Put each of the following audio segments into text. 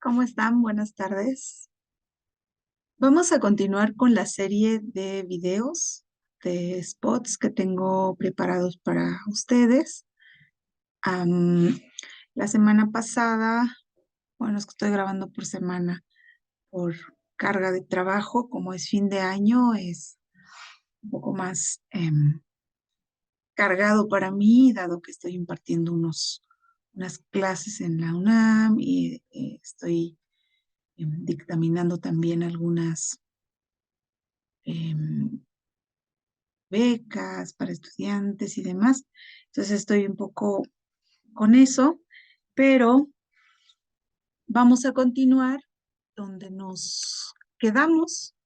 ¿Cómo están? Buenas tardes. Vamos a continuar con la serie de videos, de spots que tengo preparados para ustedes. Am, la semana pasada, bueno, es que estoy grabando por semana, por carga de trabajo, como es fin de año, es un poco más cargado para mí, dado que estoy impartiendo unas clases en la UNAM y estoy dictaminando también algunas em, becas para estudiantes y demás. Entonces estoy un poco con eso, pero vamos a continuar donde nos quedamos.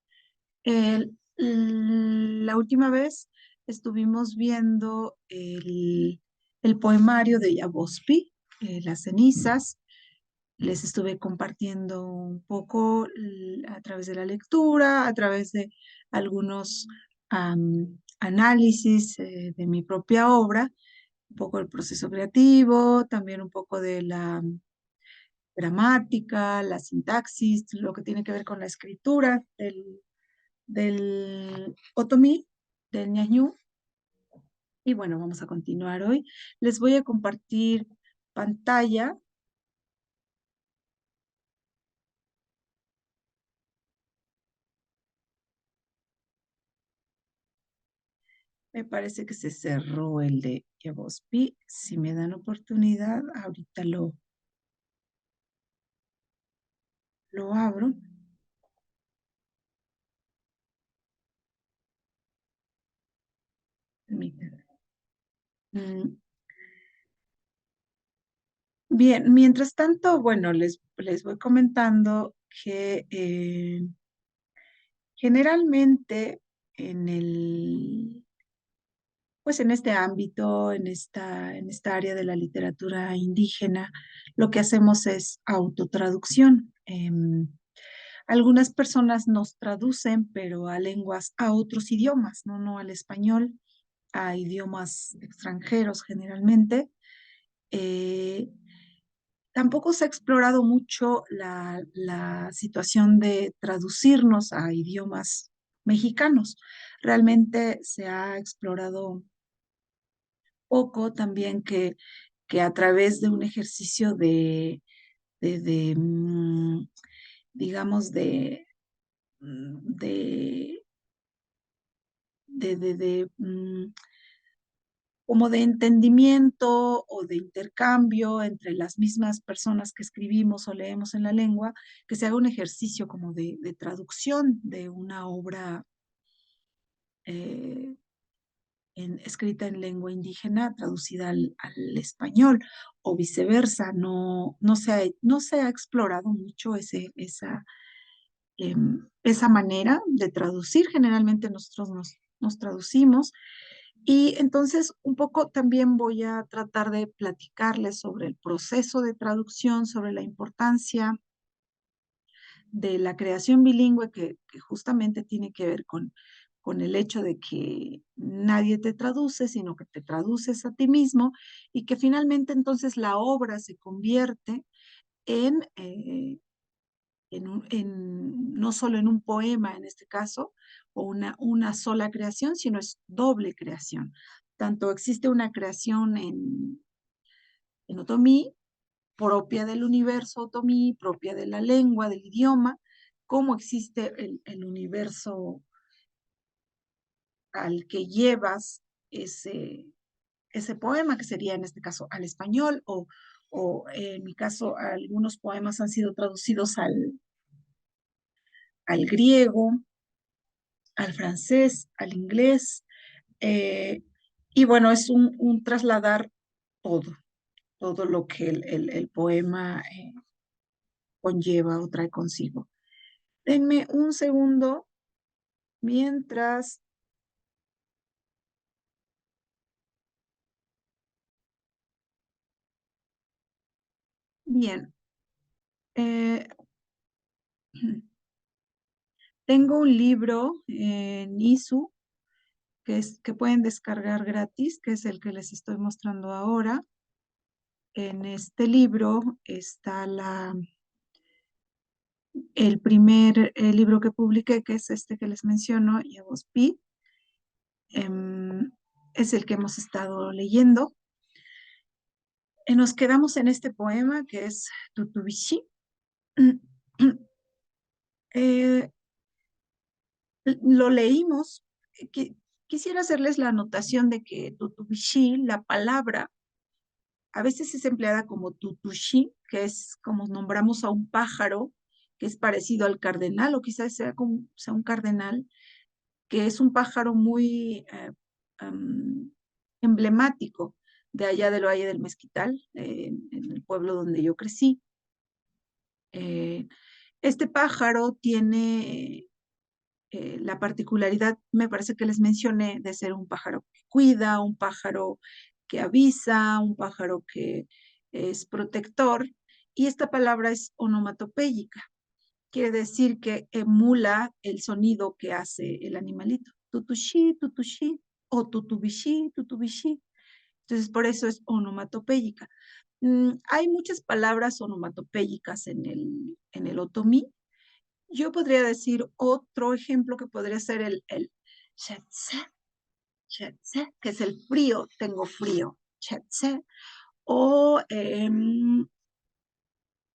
La última vez estuvimos viendo el poemario de Yabospi, Las cenizas. Les estuve compartiendo un poco a través de la lectura, a través de algunos análisis de mi propia obra, un poco del proceso creativo, también un poco de la gramática, la sintaxis, lo que tiene que ver con la escritura del otomí, del ñañú. Y bueno, vamos a continuar hoy. Les voy a compartir pantalla. Me parece que se cerró el de Yabospi. Si me dan oportunidad, ahorita lo abro. Permítanme. Mm, Bien, mientras tanto, bueno, les voy comentando que generalmente en pues en este ámbito, en esta área de la literatura indígena, lo que hacemos es autotraducción. Algunas personas nos traducen, pero a lenguas, a otros idiomas, no al español, a idiomas extranjeros generalmente. Eh, Tampoco se ha explorado mucho la situación de traducirnos a idiomas mexicanos. Realmente se ha explorado poco también que a través de un ejercicio de digamos, de, como de entendimiento o de intercambio entre las mismas personas que escribimos o leemos en la lengua, que se haga un ejercicio como de traducción de una obra eh, escrita en lengua indígena, traducida al español, o viceversa. No se ha explorado mucho esa manera de traducir. Generalmente nosotros nos traducimos. Y entonces un poco también voy a tratar de platicarles sobre el proceso de traducción, sobre la importancia de la creación bilingüe que justamente tiene que ver con el hecho de que nadie te traduce, sino que te traduces a ti mismo y que finalmente entonces la obra se convierte no solo en un poema en este caso, o una sola creación, sino es doble creación. Tanto existe una creación en otomí, propia del universo otomí, propia de la lengua, del idioma, como existe el universo al que llevas ese poema, que sería en este caso al español, o en mi caso algunos poemas han sido traducidos al griego, al francés, al inglés, eh, y bueno, es un trasladar todo, todo lo que el poema conlleva o trae consigo. Denme un segundo mientras, bien, eh, tengo un libro en ISU que pueden descargar gratis, que es el que les estoy mostrando ahora. En este libro está El primer libro que publiqué, que es este que les menciono, Yavuz Pi, es el que hemos estado leyendo. Nos quedamos en este poema que es Tutubishi. Eh, lo leímos. Quisiera hacerles la anotación de que Tutubishi, la palabra, a veces es empleada como Tutushi, que es como nombramos a un pájaro que es parecido al cardenal, o quizás sea, como, sea un cardenal, que es un pájaro muy emblemático de allá del Valle del Mezquital, en el pueblo donde yo crecí. Eh, este pájaro tiene la particularidad, me parece que les mencioné, de ser un pájaro que cuida, un pájaro que avisa, un pájaro que es protector, y esta palabra es onomatopéyica. Quiere decir que emula el sonido que hace el animalito. Tutushi, tutushi, o tutubishi, tutubishi. Entonces, por eso es onomatopéyica. Hay muchas palabras onomatopéyicas en el otomí. Yo podría decir otro ejemplo que podría ser el shetse, shetse, que es el frío, tengo frío, shetse. O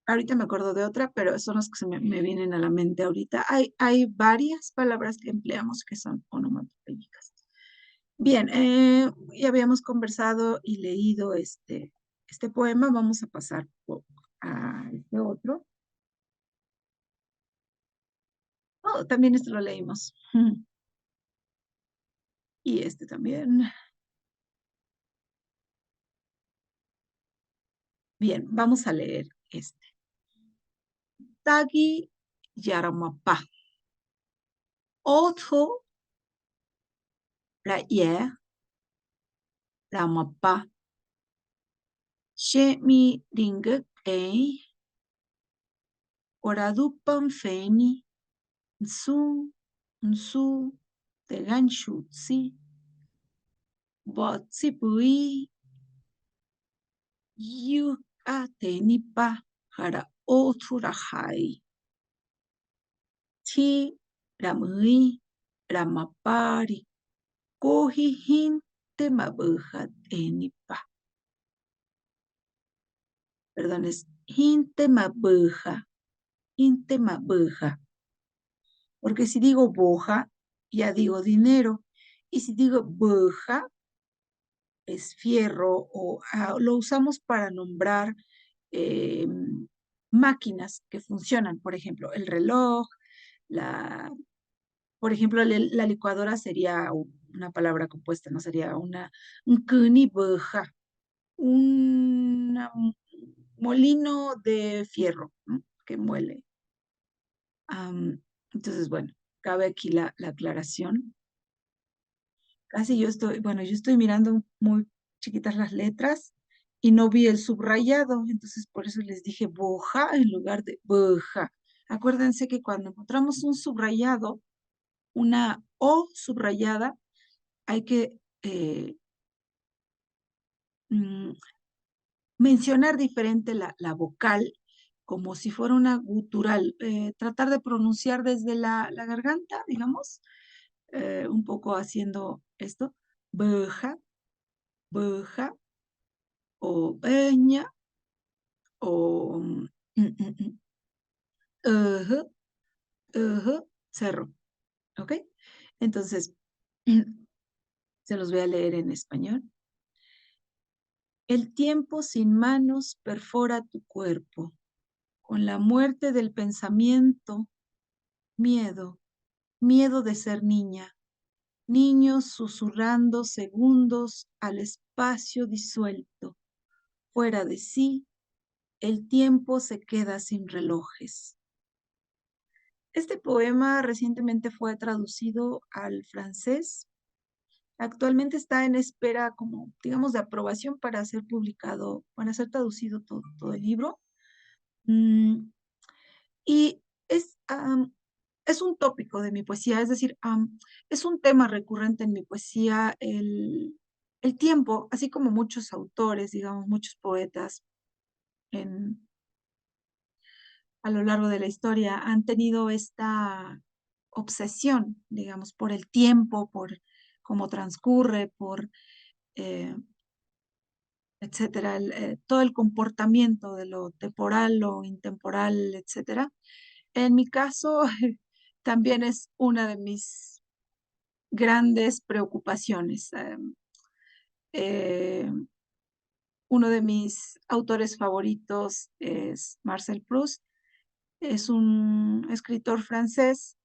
ahorita me acuerdo de otra, pero son las que me vienen a la mente ahorita. Hay varias palabras que empleamos que son onomatopéyicas. Bien, ya habíamos conversado y leído este poema. Vamos a pasar a este otro. Oh, también este lo leímos. Y este también. Bien, vamos a leer este. Tagi Yaramapa. Otro Raya Ramapa. Shemi Ringek Oradupan Feni. Nsu Nsu Teganshutsi. Botsipui Yuka Tenipa Hara Otro Rahai. Chi Ramui Ramapari. Kohi Hinte Mabuhat Enipa. Perdón, es hinte mabuja, porque si digo boja, ya digo dinero, y si digo buja, es fierro, o lo usamos para nombrar eh, máquinas que funcionan, por ejemplo, el reloj, la, por ejemplo, la licuadora sería una palabra compuesta, no sería un kuni buja, un molino de fierro, ¿no? Que muele. Entonces, bueno, cabe aquí la aclaración. Casi yo estoy, bueno, yo estoy mirando muy chiquitas las letras y no vi el subrayado, entonces por eso les dije boja en lugar de boja. Acuérdense que cuando encontramos un subrayado, una O subrayada, hay que mm, mencionar diferente la vocal, como si fuera una gutural, tratar de pronunciar desde la garganta, digamos, un poco haciendo esto, beja, beja, o beña, o ujú, ujú, cerro, ¿ok? Entonces, se los voy a leer en español. El tiempo sin manos perfora tu cuerpo. Con la muerte del pensamiento, miedo, miedo de ser niña, niños susurrando segundos al espacio disuelto. Fuera de sí, el tiempo se queda sin relojes. Este poema recientemente fue traducido al francés. Actualmente está en espera, como digamos, de aprobación para ser publicado, para ser traducido todo el libro. Mm, y es un tópico de mi poesía, es decir, es un tema recurrente en mi poesía, el tiempo, así como muchos autores, digamos, muchos poetas en a lo largo de la historia han tenido esta obsesión, digamos, por el tiempo, por cómo transcurre, por eh, etcétera, todo el comportamiento de lo temporal, lo intemporal, etcétera. En mi caso, también es una de mis grandes preocupaciones. Eh, Uno de mis autores favoritos es Marcel Proust. Es un escritor francés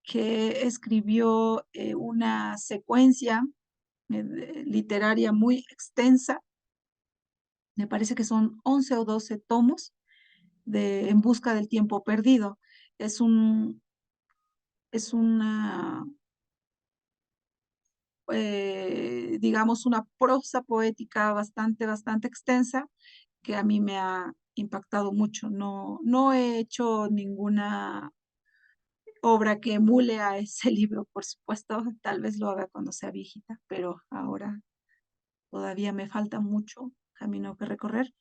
que escribió una secuencia literaria muy extensa. Me parece que son 11 o 12 tomos de En busca del tiempo perdido. Es un, es una, digamos, una prosa poética bastante extensa que a mí me ha impactado mucho. No, no he hecho ninguna obra que emule a ese libro, por supuesto, tal vez lo haga cuando sea viejita, pero ahora todavía me falta mucho camino que recorrer.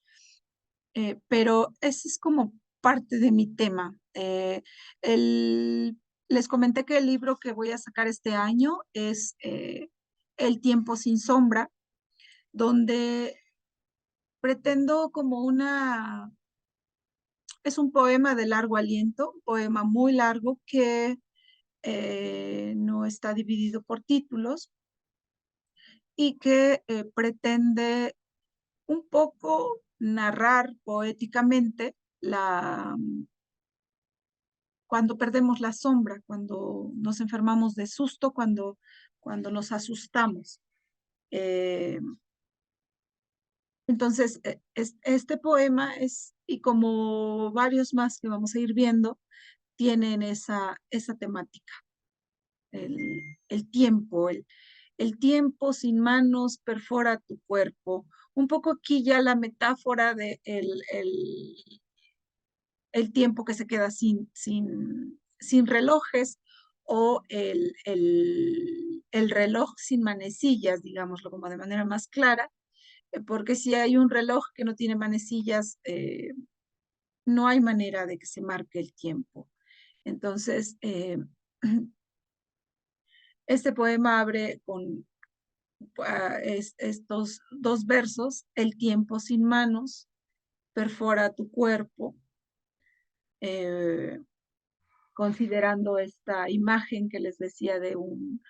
Pero ese es como parte de mi tema. Les comenté que el libro que voy a sacar este año es El tiempo sin sombra, donde pretendo es un poema de largo aliento, un poema muy largo que no está dividido por títulos y que pretende un poco narrar poéticamente cuando perdemos la sombra, cuando nos enfermamos de susto, cuando nos asustamos. Eh, entonces, este poema y como varios más que vamos a ir viendo, tienen esa temática, el, el tiempo, el tiempo sin manos perfora tu cuerpo. Un poco aquí ya la metáfora de el tiempo que se queda sin relojes o el reloj sin manecillas, digámoslo como de manera más clara, porque si hay un reloj que no tiene manecillas, no hay manera de que se marque el tiempo. Entonces, este poema abre con estos dos versos: el tiempo sin manos perfora tu cuerpo, eh, considerando esta imagen que les decía de un,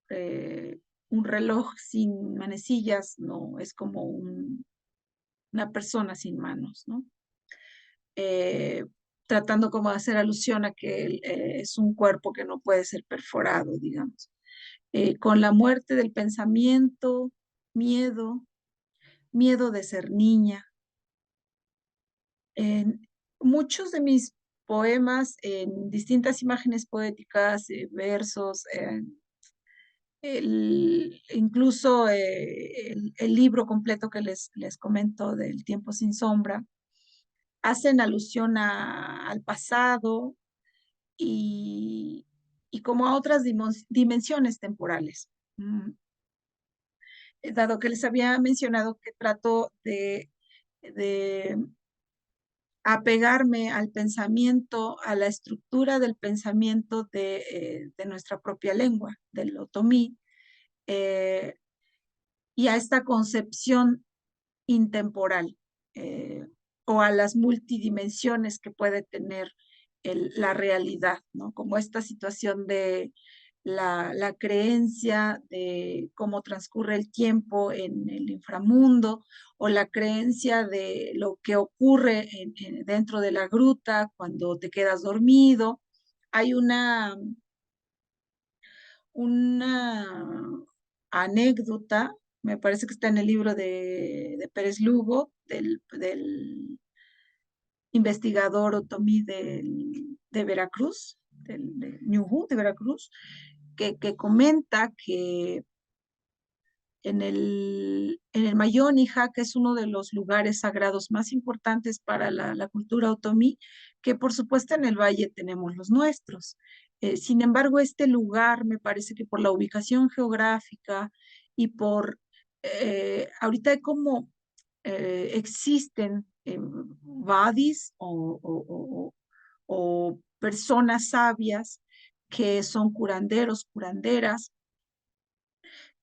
eh, un reloj sin manecillas, no, es como una persona sin manos, ¿no? Eh, Tratando como de hacer alusión a que es un cuerpo que no puede ser perforado, digamos. Con la muerte del pensamiento, miedo, miedo de ser niña. En muchos de mis poemas, en distintas imágenes poéticas, versos, incluso el libro completo que les comento del Tiempo sin sombra, hacen alusión al pasado y, y como a otras dimensiones temporales. Dado que les había mencionado que trato de apegarme al pensamiento, a la estructura del pensamiento de nuestra propia lengua, del otomí, eh, y a esta concepción intemporal, eh, o a las multidimensiones que puede tener la realidad, ¿no? Como esta situación de la creencia de cómo transcurre el tiempo en el inframundo, o la creencia de lo que ocurre dentro de la gruta cuando te quedas dormido. Hay una anécdota, me parece que está en el libro de Pérez Lugo, del investigador otomí de Veracruz, de Ñujú, de Veracruz, que comenta que en el Mayónija, que es uno de los lugares sagrados más importantes para la cultura otomí, que por supuesto en el valle tenemos los nuestros. Sin embargo, este lugar me parece que por la ubicación geográfica y por ahorita como existen vadis o personas sabias que son curanderos, curanderas,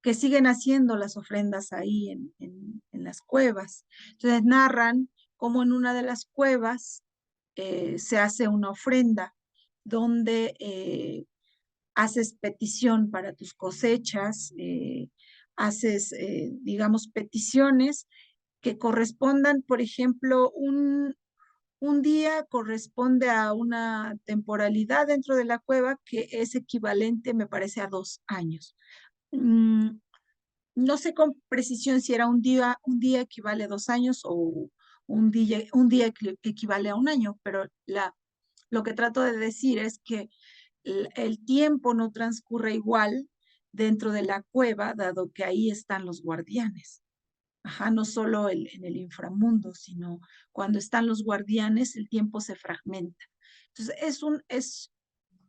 que siguen haciendo las ofrendas ahí en las cuevas. Entonces narran cómo en una de las cuevas se hace una ofrenda donde haces petición para tus cosechas, haces, digamos, peticiones que correspondan, por ejemplo, un día corresponde a una temporalidad dentro de la cueva que es equivalente, me parece, a 2 años. Mm, no sé con precisión si era un día equivale a 2 años o un día equivale a un año, pero lo que trato de decir es que el tiempo no transcurre igual dentro de la cueva, dado que ahí están los guardianes. Ajá, no solo en el inframundo, sino cuando están los guardianes, el tiempo se fragmenta. Entonces,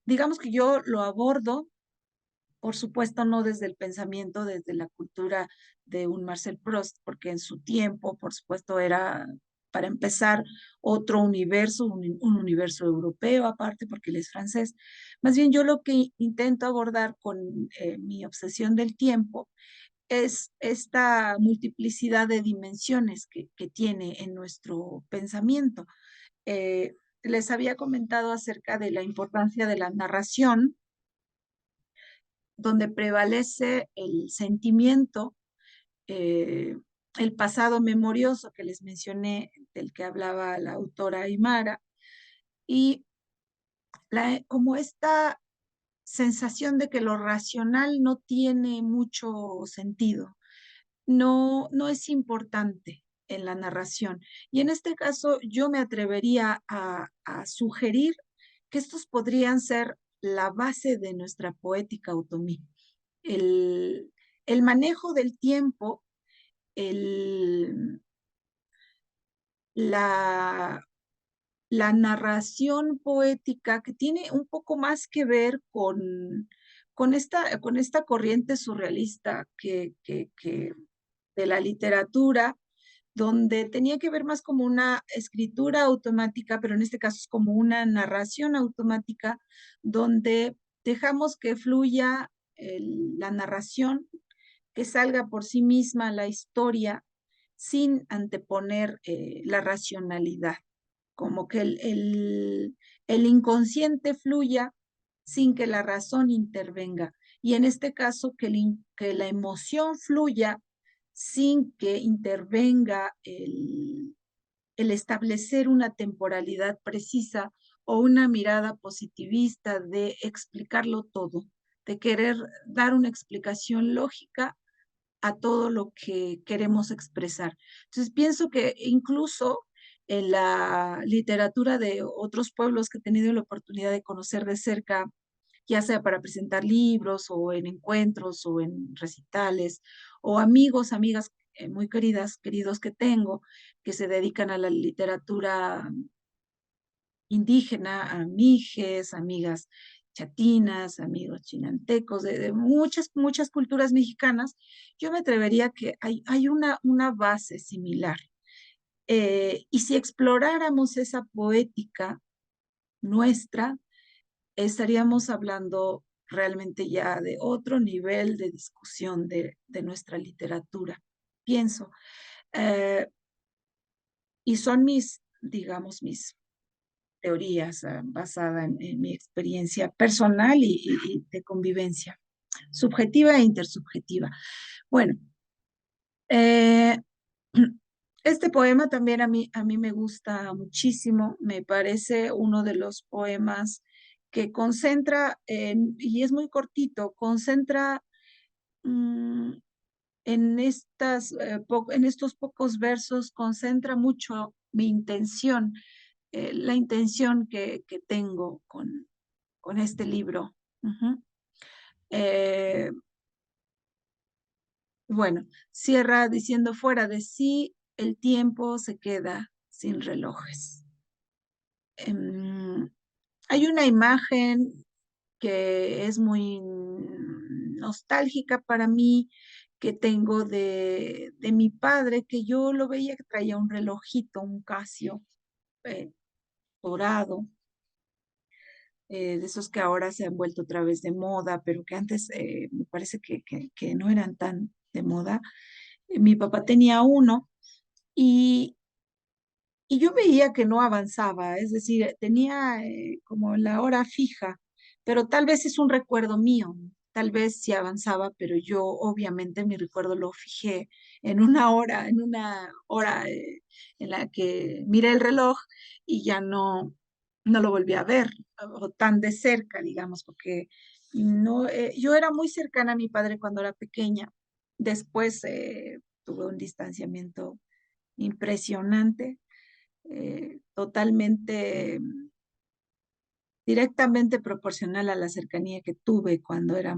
digamos que yo lo abordo, por supuesto, no desde el pensamiento, desde la cultura de un Marcel Proust, porque en su tiempo, por supuesto, era, para empezar, otro universo, un universo europeo aparte, porque él es francés. Más bien, yo lo que intento abordar con mi obsesión del tiempo es esta multiplicidad de dimensiones que tiene en nuestro pensamiento. Les había comentado acerca de la importancia de la narración, donde prevalece el sentimiento, eh, el pasado memorioso que les mencioné, del que hablaba la autora Aymara, y como esta sensación de que lo racional no tiene mucho sentido, no es importante en la narración. Y en este caso yo me atrevería a sugerir que estos podrían ser la base de nuestra poética otomí. El, el manejo del tiempo, el, la, la narración poética que tiene un poco más que ver con esta corriente surrealista que de la literatura, donde tenía que ver más como una escritura automática, pero en este caso es como una narración automática, donde dejamos que fluya la narración, que salga por sí misma la historia sin anteponer la racionalidad, como que el inconsciente fluya sin que la razón intervenga. Y en este caso, que la emoción fluya sin que intervenga el establecer una temporalidad precisa o una mirada positivista de explicarlo todo, de querer dar una explicación lógica a todo lo que queremos expresar. Entonces, pienso que incluso en la literatura de otros pueblos que he tenido la oportunidad de conocer de cerca, ya sea para presentar libros o en encuentros o en recitales, o amigos, amigas muy queridas, queridos que tengo, que se dedican a la literatura indígena, amiges, amigas chatinas, amigos chinantecos, de muchas culturas mexicanas, yo me atrevería que hay una base similar. Y si exploráramos esa poética nuestra, estaríamos hablando realmente ya de otro nivel de discusión de nuestra literatura, pienso. Eh, y son digamos, mis teorías basadas en mi experiencia personal y de convivencia, subjetiva e intersubjetiva. Bueno, eh, este poema también a mí me gusta muchísimo, me parece uno de los poemas que concentra, y es muy cortito, concentra mm, en estos pocos versos, concentra mucho mi intención, la intención que tengo con este libro. Ujú. Eh, bueno, cierra diciendo: fuera de sí, el tiempo se queda sin relojes. Em, Hay una imagen que es muy nostálgica para mí, que tengo de mi padre, que yo lo veía que traía un relojito, un Casio eh, dorado, de esos que ahora se han vuelto otra vez de moda, pero que antes me parece que no eran tan de moda. Mi papá tenía uno y, y yo veía que no avanzaba, es decir, tenía como la hora fija, pero tal vez es un recuerdo mío, tal vez sí avanzaba, pero yo obviamente mi recuerdo lo fijé en una hora en la que miré el reloj y ya no lo volví a ver o tan de cerca, digamos, porque no, yo era muy cercana a mi padre cuando era pequeña, después tuve un distanciamiento impresionante, totalmente directamente proporcional a la cercanía que tuve cuando era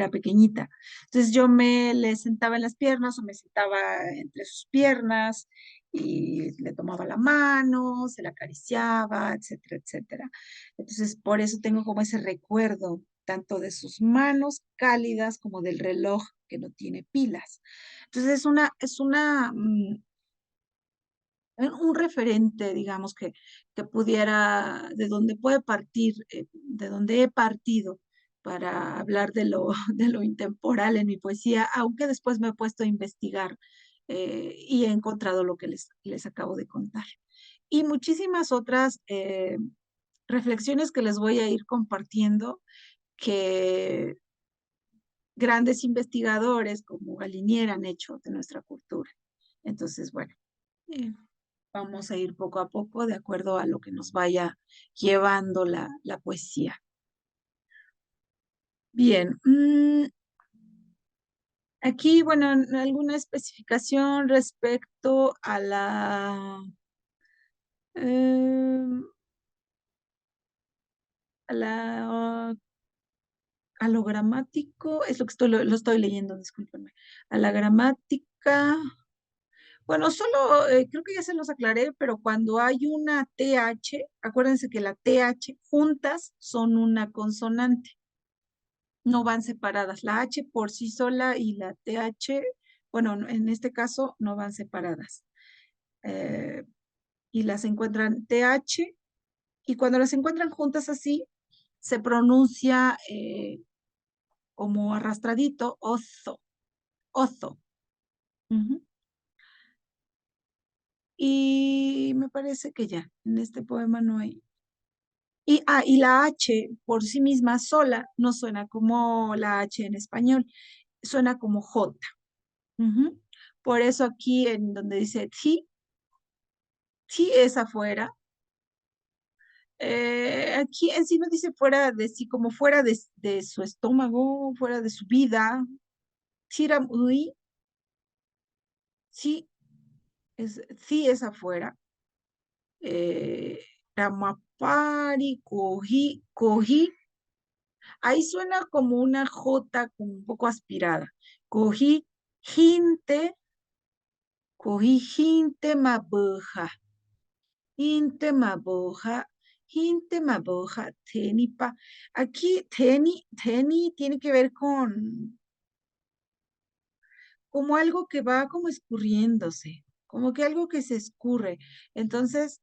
pequeñita. Entonces yo me le sentaba en las piernas o me sentaba entre sus piernas y le tomaba la mano, se la acariciaba, etcétera, etcétera. Entonces por eso tengo como ese recuerdo tanto de sus manos cálidas como del reloj que no tiene pilas. Entonces un referente, digamos, que pudiera, de donde puede partir, de donde he partido para hablar de de lo intemporal en mi poesía, aunque después me he puesto a investigar y he encontrado lo que les acabo de contar. Y muchísimas otras reflexiones que les voy a ir compartiendo que grandes investigadores como Galinier han hecho de nuestra cultura. Entonces, bueno. eh, Vamos a ir poco a poco de acuerdo a lo que nos vaya llevando la poesía. Bien, aquí, bueno, alguna especificación respecto eh, a a lo gramático, es lo que lo estoy leyendo, discúlpenme. A la gramática, bueno, solo creo que ya se los aclaré, pero cuando hay una TH, acuérdense que la TH juntas son una consonante. No van separadas. La H por sí sola y la TH, bueno, en este caso no van separadas. Eh, y las encuentran TH y cuando las encuentran juntas así, se pronuncia como arrastradito, ozo, ozo. Ujú. Y me parece que ya, en este poema no hay. Y la H por sí misma sola no suena como la H en español, suena como J. Ujú. Por eso aquí en donde dice ti, ti es afuera. Aquí en sí no dice fuera de sí, como fuera de su estómago, fuera de su vida. Tiram ui, sí sí es afuera. Ramapari, cogí, cogí. Ahí suena como una J como un poco aspirada. Cogí, jinte, cogí, jinte, mabuja. Inte maboja, inte maboja, tenipa. Aquí teni tiene que ver con como algo que va como escurriéndose, como que algo que se escurre. Entonces,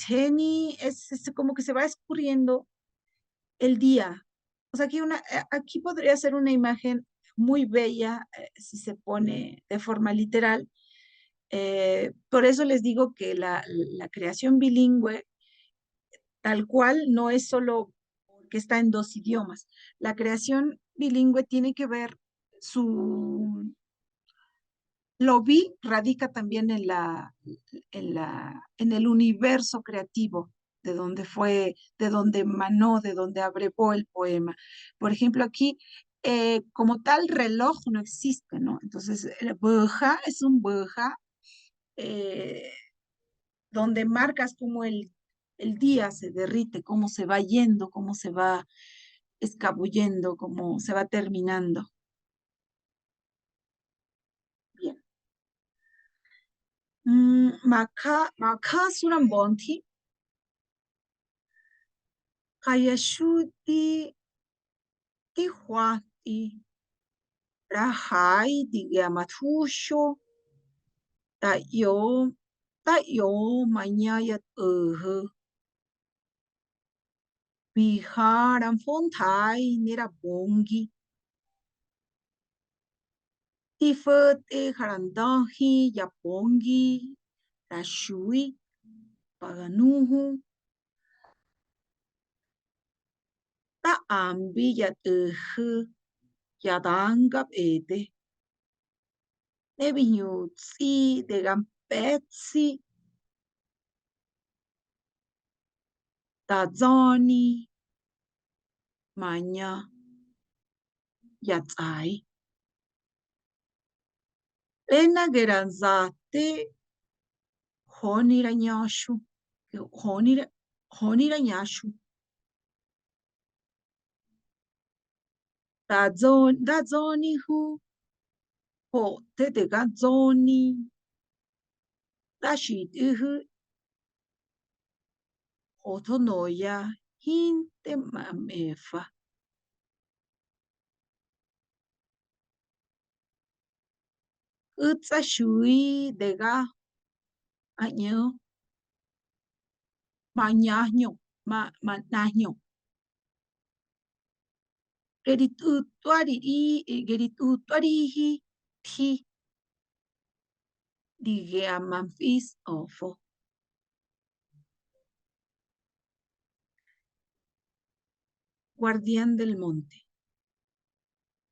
teni es como que se va escurriendo el día. O sea, aquí podría ser una imagen muy bella si se pone de forma literal. Por eso les digo que la creación bilingüe tal cual no es solo que está en dos idiomas. La creación bilingüe tiene que ver lo vi radica también en en el universo creativo de donde emanó, de donde abrevó el poema. Por ejemplo, aquí, como tal reloj no existe, ¿no? Entonces, el buja es un buja, eh, donde marcas cómo el día se derrite, cómo se va yendo, cómo se va escabullendo, cómo se va terminando. Bien. Maka Surambonti, Kayashuti, Tihuati, Rahai digamatfusho ta yo manyayat Biharan fontai nera bongi tifut e harandahi yapongi rashui paganuhu ta ambi yat yadangap ete nebinyutsi de gampetsi tazani manya yatsai lena geranzate honiranyashu honiranyashu dazoni hu ho te de gazoni dashit uhu hotonoya hinte mamefa utsa shui dega año mañaño manaño geritutuarihi ti digeamanfis ofo. Guardián del monte.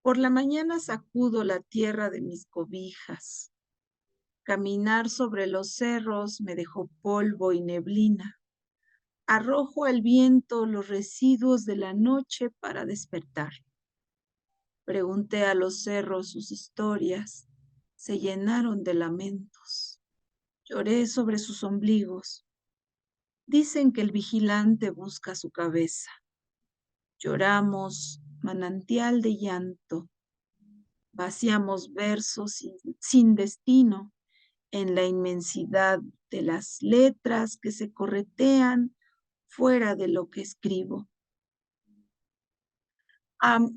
Por la mañana sacudo la tierra de mis cobijas. Caminar sobre los cerros me dejó polvo y neblina. Arrojo al viento los residuos de la noche para despertar. Pregunté a los cerros sus historias. Se llenaron de lamentos. Lloré sobre sus ombligos. Dicen que el vigilante busca su cabeza. Lloramos, manantial de llanto. Vaciamos versos sin destino en la inmensidad de las letras que se corretean fuera de lo que escribo.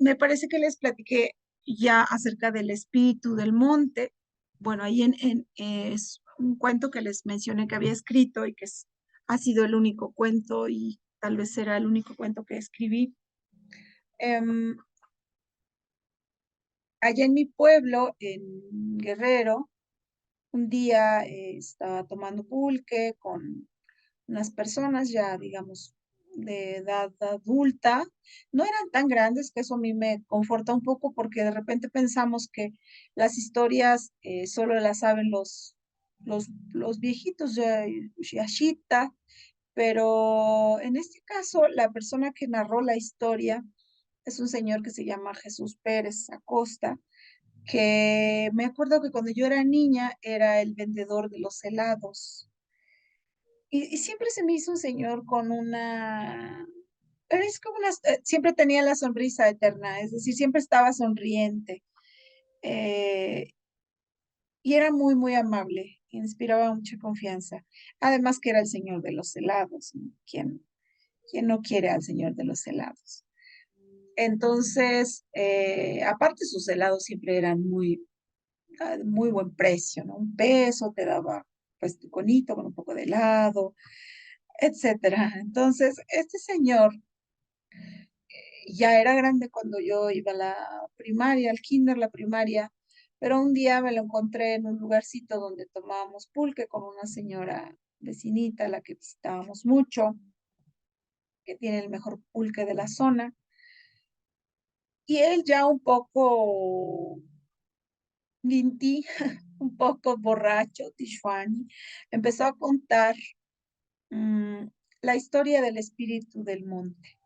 Me parece que les platiqué ya acerca del espíritu del monte. Bueno, ahí es un cuento que les mencioné que había escrito y que ha sido el único cuento y tal vez será el único cuento que escribí. Allá en mi pueblo, en Guerrero, un día estaba tomando pulque con unas personas ya, digamos, de edad adulta. No eran tan grandes, que eso a mí me conforta un poco porque de repente pensamos que las historias solo las saben los viejitos de Yashita, pero en este caso la persona que narró la historia es un señor que se llama Jesús Pérez Acosta, que me acuerdo que cuando yo era niña era el vendedor de los helados. Y siempre se me hizo un señor con es como siempre tenía la sonrisa eterna, es decir, siempre estaba sonriente. eh, y era muy, muy amable, inspiraba mucha confianza. Además que era el señor de los helados, ¿no? ¿Quién no quiere al señor de los helados? Entonces, aparte sus helados siempre eran muy buen precio, ¿no? Un peso te daba pues tu conito con un poco de helado, etcétera. Entonces, este señor ya era grande cuando yo iba a la primaria, al kinder, la primaria, pero un día me lo encontré en un lugarcito donde tomábamos pulque con una señora vecinita, a la que visitábamos mucho, que tiene el mejor pulque de la zona, y él ya un poco Linti, un poco borracho, Tishwani, empezó a contar mm, la historia del espíritu del monte.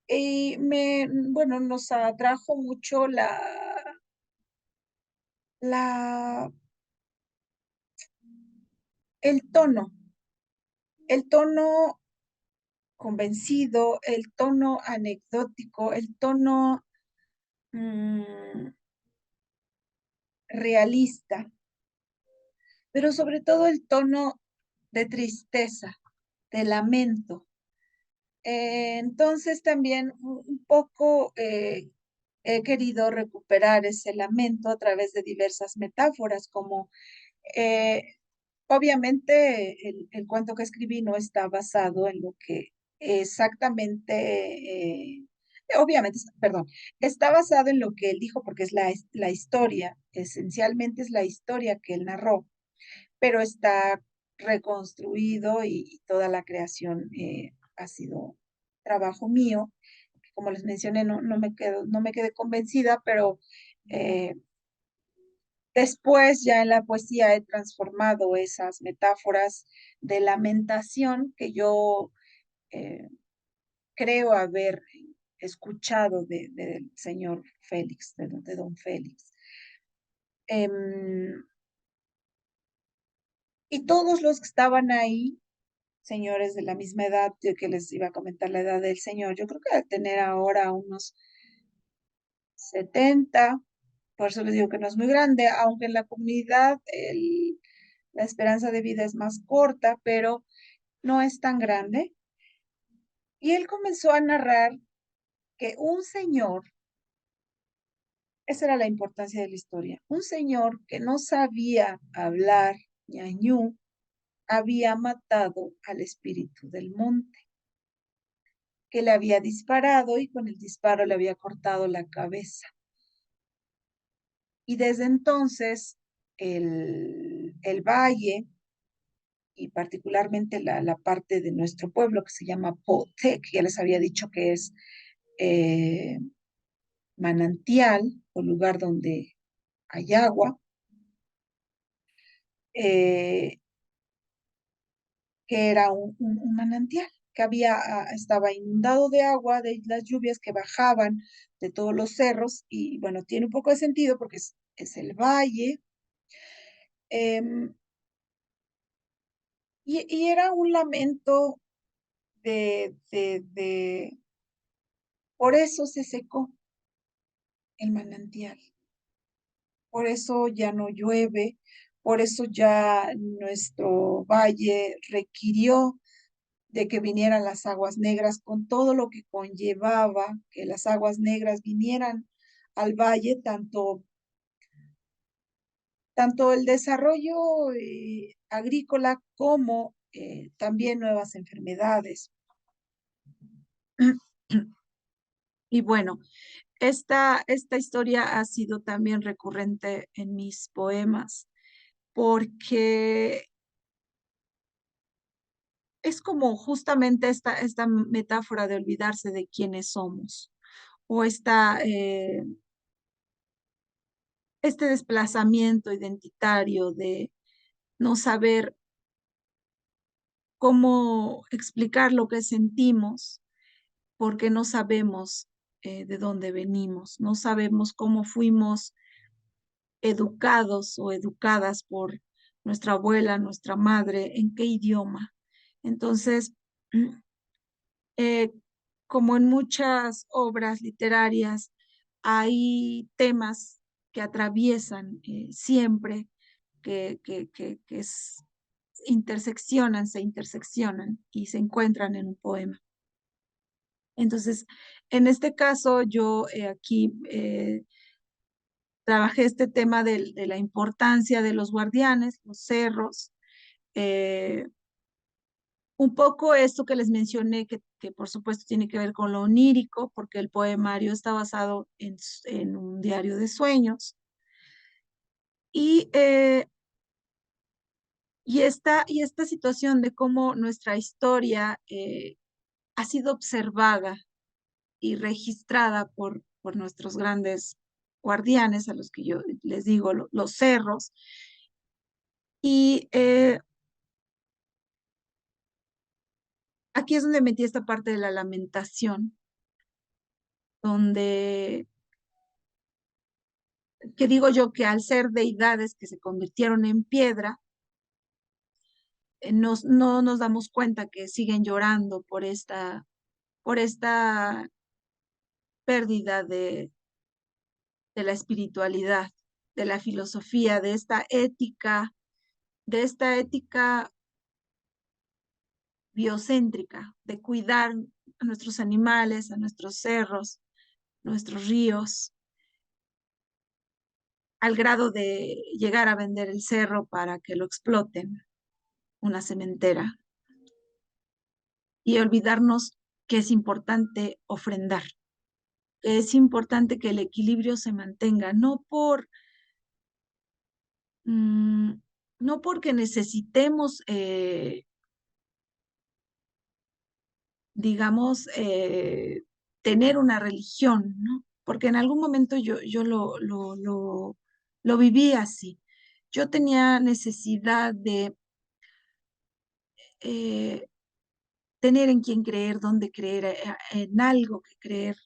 Y bueno, nos atrajo mucho la, el tono convencido, el tono anecdótico, el tono mm, realista, pero sobre todo el tono de tristeza, de lamento. Entonces también un poco he querido recuperar ese lamento a través de diversas metáforas, como eh, obviamente el cuento que escribí no está basado en lo que exactamente, obviamente, perdón, está basado en lo que él dijo porque es la historia, esencialmente es la historia que él narró, pero está reconstruido y toda la creación ha sido trabajo mío. Como les mencioné, no me quedé convencida, pero eh, después ya en la poesía he transformado esas metáforas de lamentación que yo eh, creo haber escuchado del señor Félix, de don Félix. Em, y todos los que estaban ahí, señores de la misma edad, yo que les iba a comentar la edad del señor, yo creo que al tener ahora unos 70, por eso les digo que no es muy grande, aunque en la comunidad la esperanza de vida es más corta, pero no es tan grande. Y él comenzó a narrar que un señor, esa era la importancia de la historia, un señor que no sabía hablar ñañú había matado al espíritu del monte, que le había disparado y con el disparo le había cortado la cabeza. Y desde entonces el valle y particularmente la parte de nuestro pueblo que se llama Potec, ya les había dicho que es eh, manantial o lugar donde hay agua, eh, que era un manantial, que estaba inundado de agua, de las lluvias que bajaban de todos los cerros, y bueno, tiene un poco de sentido porque es el valle, em, y era un lamento de, por eso se secó el manantial, por eso ya no llueve, por eso ya nuestro valle requirió de que vinieran las aguas negras con todo lo que conllevaba que las aguas negras vinieran al valle, tanto el desarrollo agrícola como también nuevas enfermedades. Y bueno, esta historia ha sido también recurrente en mis poemas porque es como justamente esta metáfora de olvidarse de quiénes somos o este desplazamiento identitario de no saber cómo explicar lo que sentimos porque no sabemos de dónde venimos, no sabemos cómo fuimos educados o educadas por nuestra abuela, nuestra madre, en qué idioma. Entonces, eh, como en muchas obras literarias, hay temas que atraviesan siempre, que se interseccionan y se encuentran en un poema. Entonces, en este caso, yo aquí trabajé este tema de la importancia de los guardianes, los cerros, eh, un poco esto que les mencioné, que por supuesto tiene que ver con lo onírico, porque el poemario está basado en un diario de sueños. Y, eh, y esta situación de cómo nuestra historia ha sido observada y registrada por nuestros grandes guardianes, a los que yo les digo los cerros. Y aquí es donde metí esta parte de la lamentación, donde, que digo yo que al ser deidades que se convirtieron en piedra, no nos damos cuenta que siguen llorando por esta pérdida de la espiritualidad, de la filosofía, de esta ética biocéntrica, de cuidar a nuestros animales, a nuestros cerros. nuestros ríos, al grado de llegar a vender el cerro para que lo exploten, una cementera, y olvidarnos que es importante ofrendar, que es importante que el equilibrio se mantenga, mm, no porque necesitemos, digamos, tener una religión, ¿no? Porque en algún momento yo lo viví así. Yo tenía necesidad de eh, tener en quién creer, dónde creer, en algo que creer.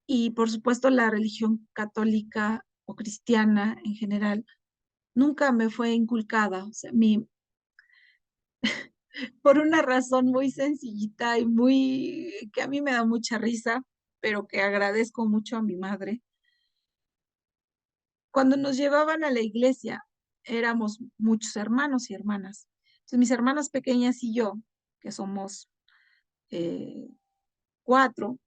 Y por supuesto la religión católica o cristiana en general nunca me fue inculcada. O sea, por una razón muy sencillita y muy, que a mí me da mucha risa, pero que agradezco mucho a mi madre. Cuando nos llevaban a la iglesia, éramos muchos hermanos y hermanas. Entonces, mis hermanas pequeñas y yo, que somos eh, cuatro,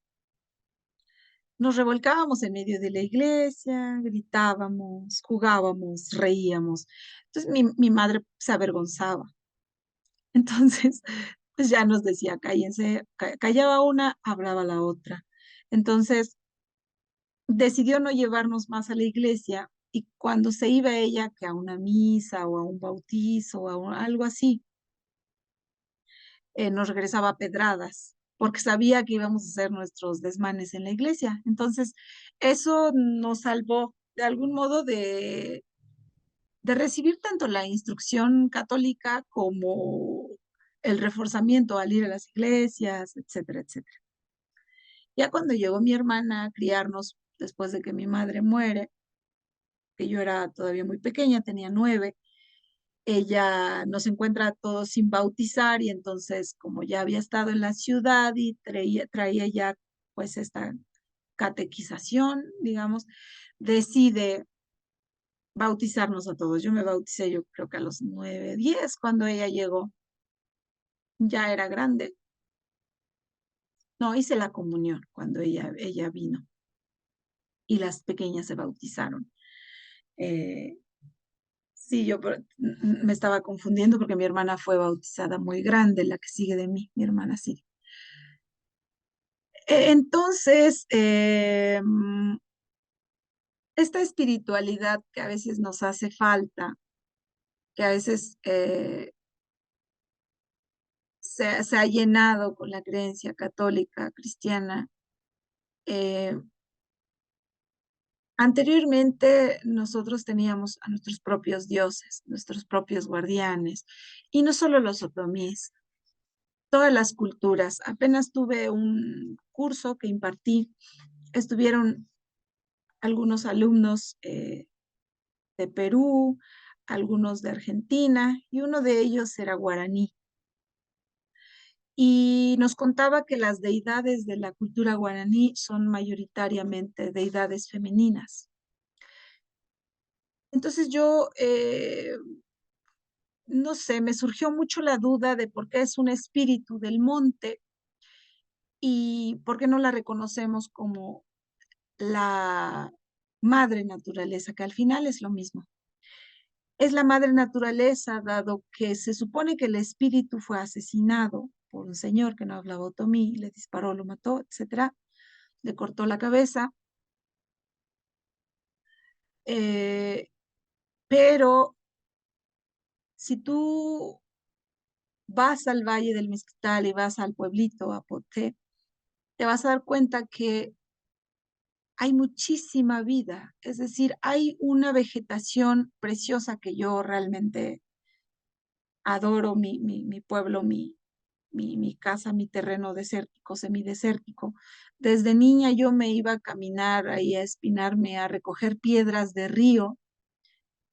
nos revolcábamos en medio de la iglesia, gritábamos, jugábamos, reíamos. Entonces mi madre se avergonzaba. Entonces, pues ya nos decía, cállense, callaba una, hablaba la otra. Entonces, decidió no llevarnos más a la iglesia y cuando se iba ella, que a una misa o a un bautizo o a algo así, nos regresaba a pedradas, porque sabía que íbamos a hacer nuestros desmanes en la iglesia. Entonces, eso nos salvó de algún modo de recibir tanto la instrucción católica como el reforzamiento al ir a las iglesias, etcétera, etcétera. Ya cuando llegó mi hermana a criarnos después de que mi madre muere, que yo era todavía muy pequeña, tenía 9, ella nos encuentra a todos sin bautizar y entonces como ya había estado en la ciudad y traía ya pues esta catequización, digamos, decide bautizarnos a todos. Yo me bauticé yo creo que a los 9, 10 cuando ella llegó, ya era grande. No, hice la comunión cuando ella vino y las pequeñas se bautizaron. Eh, sí, me estaba confundiendo porque mi hermana fue bautizada muy grande, la que sigue de mí, mi hermana sí. Entonces, esta espiritualidad que a veces nos hace falta, que a veces se ha llenado con la creencia católica, cristiana, eh, anteriormente nosotros teníamos a nuestros propios dioses, nuestros propios guardianes, y no solo los otomíes, todas las culturas. Apenas tuve un curso que impartí, estuvieron algunos alumnos de Perú, algunos de Argentina, y uno de ellos era guaraní. Y nos contaba que las deidades de la cultura guaraní son mayoritariamente deidades femeninas. Entonces yo no sé, me surgió mucho la duda de por qué es un espíritu del monte y por qué no la reconocemos como la madre naturaleza, que al final es lo mismo. Es la madre naturaleza, dado que se supone que el espíritu fue asesinado por un señor que no hablaba otomí, le disparó, lo mató, etcétera, le cortó la cabeza, eh, pero si tú vas al Valle del Mezquital y vas al pueblito, a Poté, te vas a dar cuenta que hay muchísima vida, es decir, hay una vegetación preciosa que yo realmente adoro, mi pueblo, mi casa, mi terreno desértico, semidesértico. Desde niña yo me iba a caminar ahí, a espinarme, a recoger piedras de río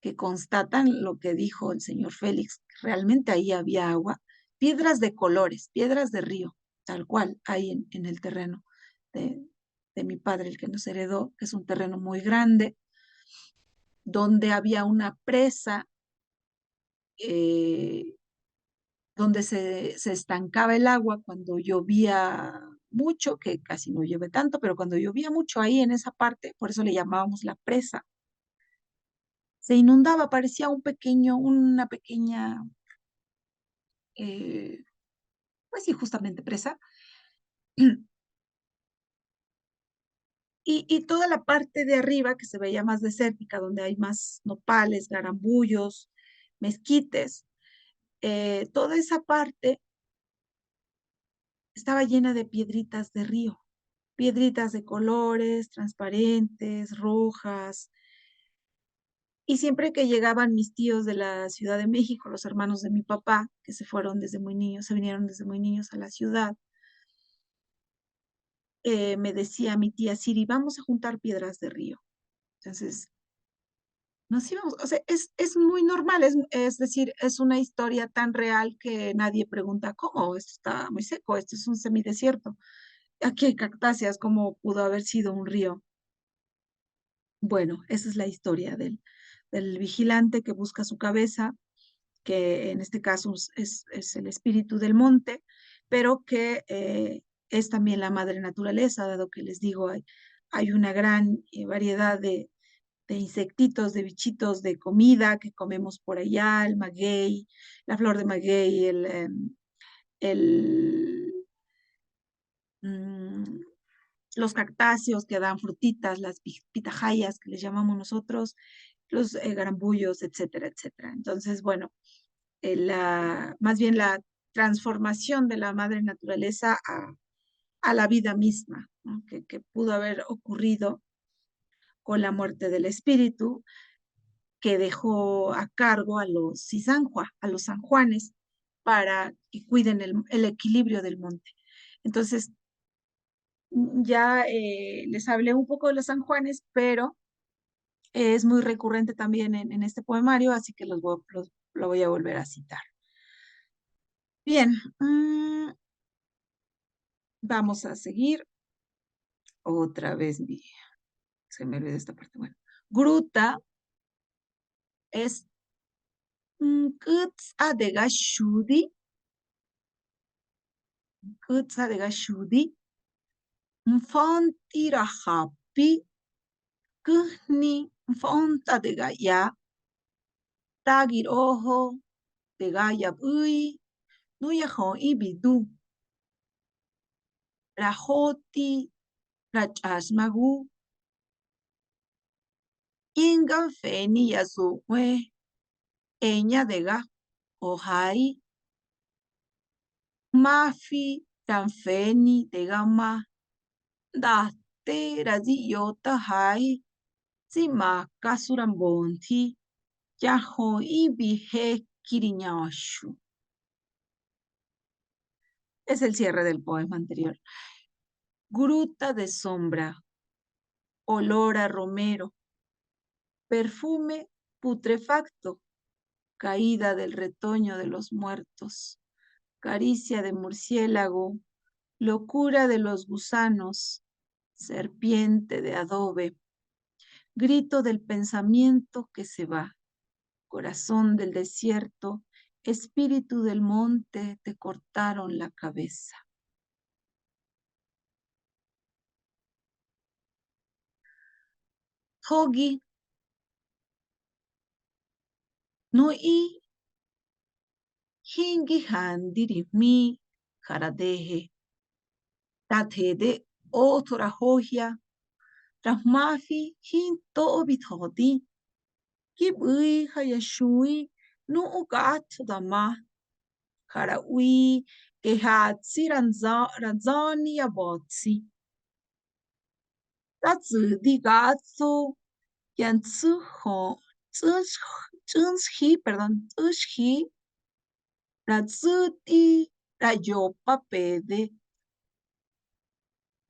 que constatan lo que dijo el señor Félix, que realmente ahí había agua, piedras de colores, piedras de río, tal cual, ahí en el terreno de, de mi padre, el que nos heredó, que es un terreno muy grande, donde había una presa, eh, donde se estancaba el agua cuando llovía mucho, que casi no llueve tanto, pero cuando llovía mucho ahí en esa parte, por eso le llamábamos la presa, se inundaba, parecía una pequeña, eh, pues sí, justamente presa. Y toda la parte de arriba, que se veía más desértica, donde hay más nopales, garambullos, mezquites, toda esa parte estaba llena de piedritas de río, piedritas de colores, transparentes, rojas. Y siempre que llegaban mis tíos de la Ciudad de México, los hermanos de mi papá, que se fueron desde muy niños, se vinieron desde muy niños a la ciudad, me decía mi tía Siri, vamos a juntar piedras de río. Entonces, nos íbamos, o sea, es muy normal, es decir, es una historia tan real que nadie pregunta cómo, esto está muy seco, esto es un semidesierto, aquí hay cactáceas, ¿cómo pudo haber sido un río? Bueno, esa es la historia del vigilante que busca su cabeza, que en este caso es el espíritu del monte, pero que es también la madre naturaleza, dado que les digo, hay una gran variedad de insectitos, de bichitos, de comida que comemos por allá, el maguey, la flor de maguey, el, mm, los cactáceos que dan frutitas, las pitahayas que les llamamos nosotros, los garambullos, etcétera, etcétera. Entonces, bueno, más bien la transformación de la madre naturaleza a la vida misma, ¿no? Que pudo haber ocurrido con la muerte del espíritu, que dejó a cargo a los Sisanjua, a los sanjuanes, para que cuiden el equilibrio del monte. Entonces, ya les hablé un poco de los sanjuanes, pero es muy recurrente también en este poemario, así que lo voy a volver a citar. Bien, vamos a seguir otra vez. Se me olvidó esta parte. Bueno, gruta es Kutsadega Shudi, Kutsadega Shudi, Mfontira Happy, Kuhni Mfontadega Ya, Tagir Ojo, Dega Yab Ui, Nuyaho Ibidu, Rahoti, Rachasmagu, Inga Feni Yazue, Eña Dega, Ohai, Mafi, Tanfeni, Degama, Date, Raziyota Hai, Sima Kasurambonti, Yaho Ibihe Kiriñashu. Es el cierre del poema anterior. Gruta de sombra, olor a romero, perfume putrefacto, caída del retoño de los muertos, caricia de murciélago, locura de los gusanos, serpiente de adobe, grito del pensamiento que se va, corazón del desierto, espíritu del monte, te cortaron la cabeza. Hogi no i hingi handiri mi karadehe, tatede otora hoja, rahmafi hin to Kib ui haya shui no ugat dama kara ui ke hatsi ranzani ya botsi. Tatsu di gatsu yan tsu ho tsunshi, perdón, tsushi ratsuti rayopa pede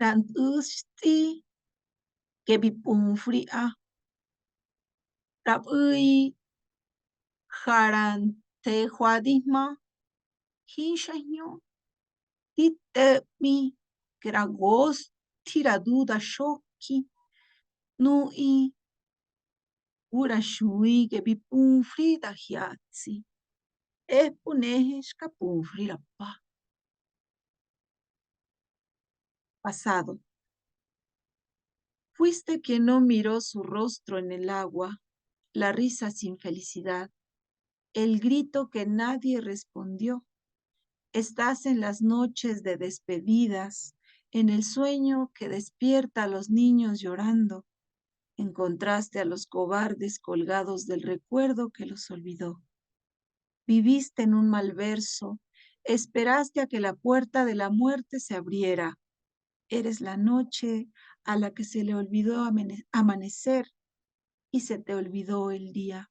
rantusti ke bipumfri a rabui harante huadisma hishaño titemi keragos tiraduda shoki nui urashui ke bipumfri da hiatsi e punehe skapumfri la pa. pasado. Fuiste quien no miró su rostro en el agua, la risa sin felicidad, el grito que nadie respondió. Estás en las noches de despedidas, en el sueño que despierta a los niños llorando. Encontraste a los cobardes colgados del recuerdo que los olvidó. Viviste en un mal verso, esperaste a que la puerta de la muerte se abriera. Eres la noche a la que se le olvidó amanecer y se te olvidó el día.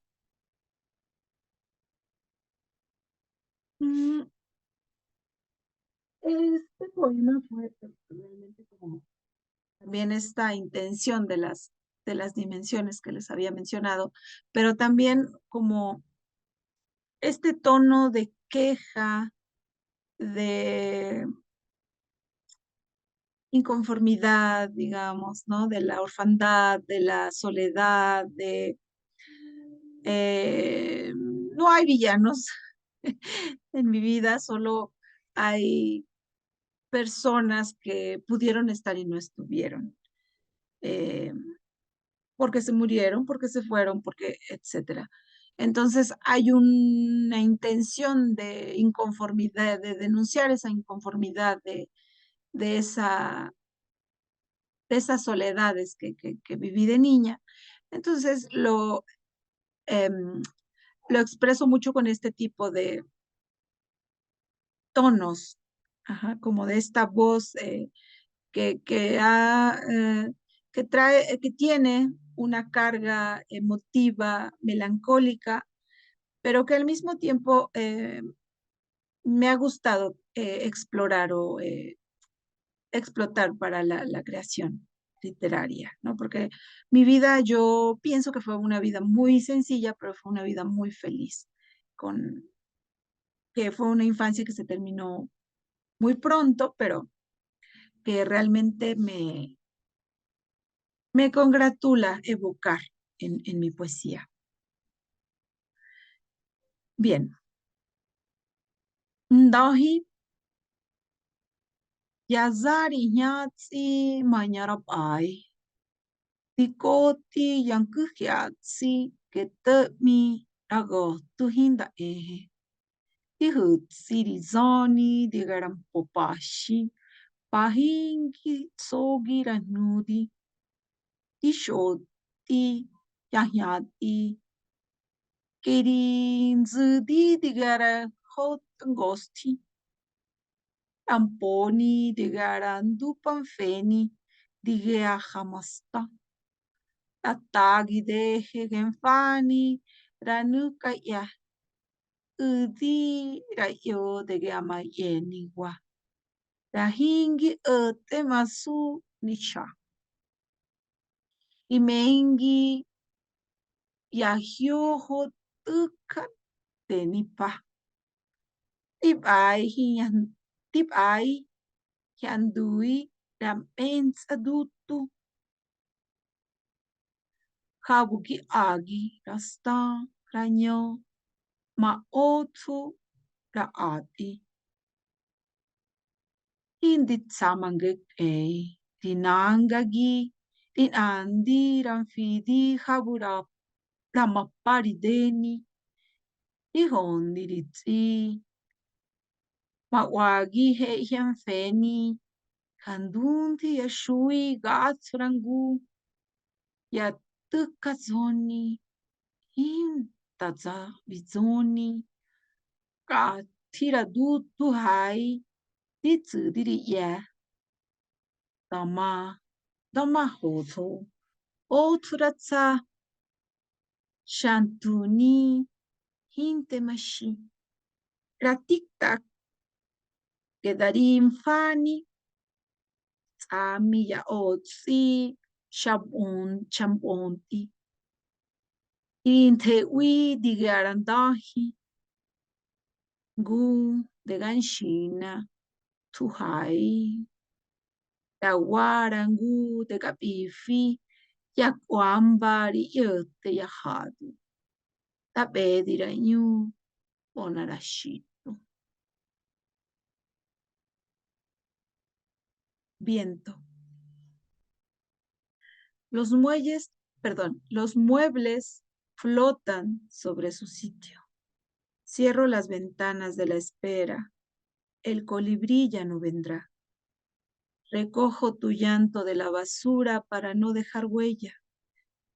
Mm, Este poema fue realmente como también esta intención de las dimensiones que les había mencionado, pero también como este tono de queja, de inconformidad, digamos, ¿no? De la orfandad, de la soledad, no hay villanos en mi vida, solo hay personas que pudieron estar y no estuvieron, eh, porque se murieron, porque se fueron, porque, etcétera. Entonces hay una intención de inconformidad, de denunciar esa inconformidad, de esa de esas soledades que viví de niña. Entonces em, lo expreso mucho con este tipo de tonos, ajá, como de esta voz que, que, ha, que trae, que tiene una carga emotiva, melancólica, pero que al mismo tiempo me ha gustado explorar o explotar para la creación literaria, ¿no? Porque mi vida, yo pienso que fue una vida muy sencilla, pero fue una vida muy feliz, con, que fue una infancia que se terminó muy pronto, pero que realmente me congratula evocar en mi poesía. Bien, ndahi yazari nyatsi manyarap ai, tikoti yang kuhyatsi ketemi rago tuhinda ehe. Tihutsirizoni digarampopashi, pahingi sogira nudi, tishoti yahyati, kirinzudi digara hotangosti, amponi digarandupanfeni, digea hamasta, atagi dehe genfani, ranuka ya, udi rayo digama yeniwa. Rahingi ate masu nisha. Imengi yahyoho tuka tenipa. Tip ai hiyan tip ai yandui ramens adutu. Kabuki agi rasta ranyo ma otu raati. Hindi samangek dinangagi dinandi ramfidi habura ramaparideni ihondiritsi mawagi heian feni kandundi yashui gatsurangu yatukazoni hintaza bizoni katira dutu hai ditsudiri ya dama dama hoto oturatsa shantuni hintemashi ratiktak kedarim fani Ami ya otsi shamonti inte wi digarandahi gu de ganshina tuhai tawarangu de kapifi yakwambari yote yahadu tabedira nyu onarashito. viento. Los muelles, los muebles flotan sobre su sitio. Cierro las ventanas de la espera. El colibrí ya no vendrá. Recojo tu llanto de la basura para no dejar huella.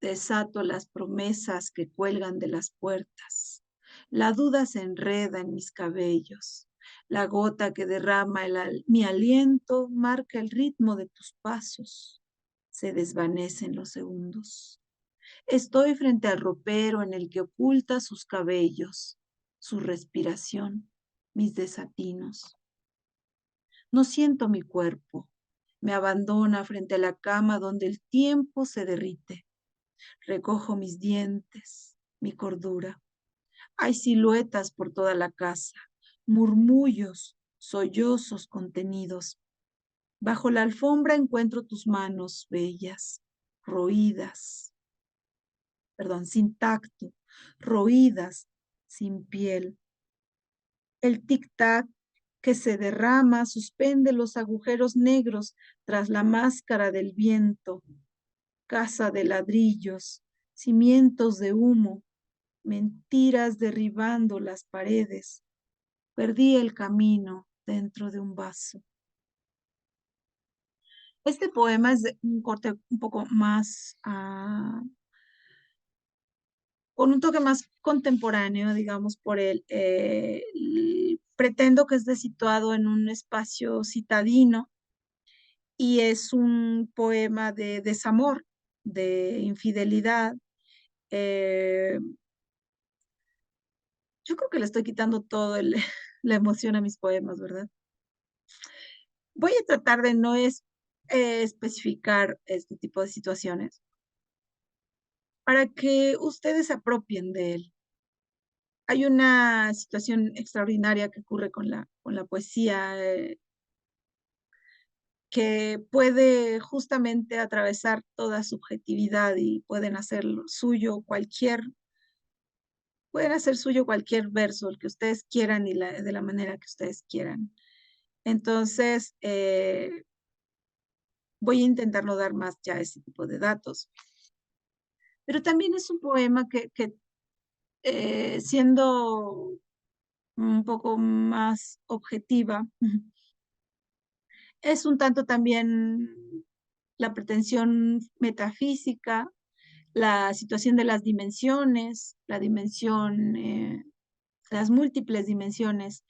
Desato las promesas que cuelgan de las puertas. La duda se enreda en mis cabellos. La gota que derrama mi aliento marca el ritmo de tus pasos. Se desvanecen los segundos. Estoy frente al ropero en el que oculta sus cabellos, su respiración, mis desatinos. No siento mi cuerpo. Me abandona frente a la cama donde el tiempo se derrite. Recojo mis dientes, mi cordura. Hay siluetas por toda la casa, murmullos, sollozos contenidos. Bajo la alfombra encuentro tus manos bellas, roídas, sin tacto, roídas, sin piel. El tic-tac que se derrama suspende los agujeros negros tras la máscara del viento. Casa de ladrillos, cimientos de humo, mentiras derribando las paredes. Perdí el camino dentro de un vaso. Este poema es de un corte un poco más, con un toque más contemporáneo, digamos, por él. Pretendo que esté situado en un espacio citadino y es un poema de desamor, de infidelidad. Eh, yo creo que le estoy quitando todo la emoción a mis poemas, ¿verdad? Voy a tratar de no especificar este tipo de situaciones para que ustedes se apropien de él. Hay una situación extraordinaria que ocurre con la poesía, que puede justamente atravesar toda subjetividad y pueden hacer suyo cualquier verso, el que ustedes quieran y de la manera que ustedes quieran. Entonces, voy a intentar no dar más ya ese tipo de datos. Pero también es un poema que siendo un poco más objetiva, es un tanto también la pretensión metafísica, la situación de las dimensiones, las múltiples dimensiones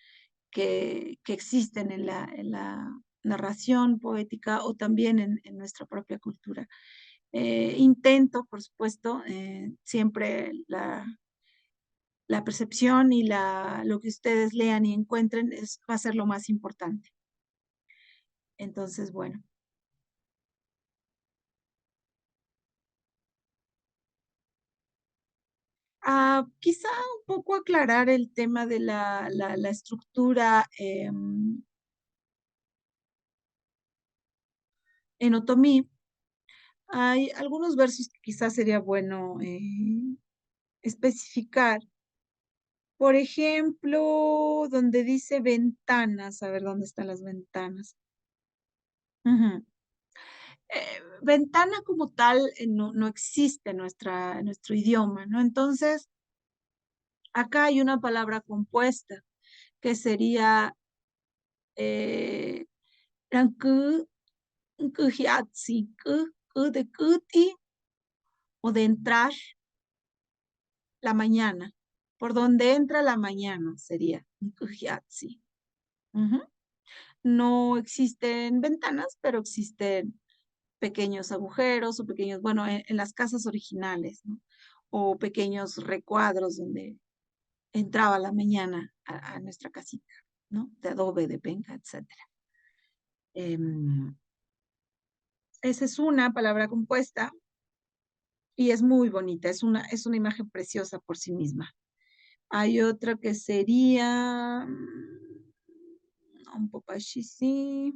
que existen en la narración poética o también en nuestra propia cultura. Intento, por supuesto, siempre la percepción y lo que ustedes lean y encuentren va a ser lo más importante. Entonces, bueno. Quizá un poco aclarar el tema de la estructura en otomí. Hay algunos versos que quizás sería bueno especificar. Por ejemplo, donde dice ventanas, a ver dónde están las ventanas. Ujú. Ventana como tal no existe en nuestro idioma, ¿no? Entonces, acá hay una palabra compuesta que sería eh, ranku, nkuhiatsi, de kuti o de entrar la mañana. Por donde entra la mañana sería nkuhiatsi. Ujú. No existen ventanas, pero existen pequeños agujeros o pequeños, bueno, en las casas originales, ¿no? O pequeños recuadros donde entraba la mañana a nuestra casita, ¿no? De adobe, de penca, etcétera. Esa es una palabra compuesta y es muy bonita, es una imagen preciosa por sí misma. Hay otra que sería un popashisi,